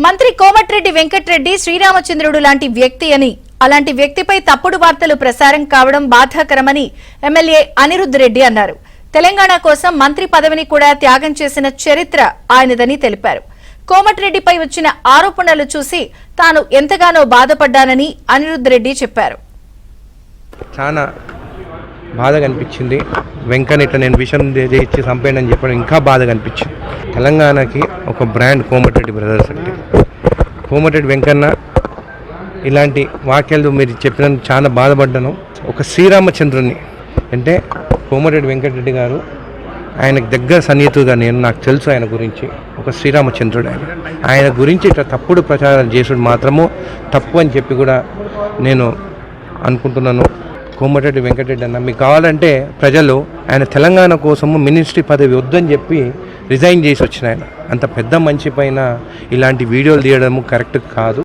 మంత్రి కోమటిరెడ్డి వెంకటరెడ్డి శ్రీరామచంద్రుడు లాంటి వ్యక్తి అని, అలాంటి వ్యక్తిపై తప్పుడు వార్తలు ప్రసారం కావడం బాధాకరమని ఎమ్మెల్యే అనిరుద్ రెడ్డి అన్నారు. తెలంగాణ కోసం మంత్రి పదవిని కూడా త్యాగం చేసిన చరిత్ర ఆయనదని తెలిపారు. కోమటిరెడ్డిపై వచ్చిన ఆరోపణలు చూసి తాను ఎంతగానో బాధపడ్డానని అనిరుద్ రెడ్డి చెప్పారు. చాలా బాధగా అనిపించింది. వెంకన్నెట్ట నేను విషయం ఇచ్చి చంపేయని చెప్పడం ఇంకా బాధగా అనిపించింది. తెలంగాణకి ఒక బ్రాండ్ కోమటిరెడ్డి బ్రదర్స్ అంటే. కోమటిరెడ్డి వెంకన్న ఇలాంటి వాక్యాలు మీరు చెప్పినందుకు చాలా బాధపడ్డాను. ఒక శ్రీరామచంద్రుని అంటే కోమటిరెడ్డి వెంకటరెడ్డి గారు, ఆయనకు దగ్గర సన్నిహితుగా నాకు తెలుసు ఆయన గురించి. ఒక శ్రీరామచంద్రుడు ఆయన గురించి ఇట్లా తప్పుడు ప్రచారం చేసుడు మాత్రము తప్పు అని చెప్పి కూడా నేను అనుకుంటున్నాను. కోమటిరెడ్డి వెంకటరెడ్డి అన్న, మీకు కావాలంటే ప్రజలు ఆయన తెలంగాణ కోసము మినిస్ట్రీ పదవి వద్దని చెప్పి రిజైన్ చేసి వచ్చిన ఆయన. అంత పెద్ద మనిషి పైన ఇలాంటి వీడియోలు తీయడము కరెక్ట్ కాదు.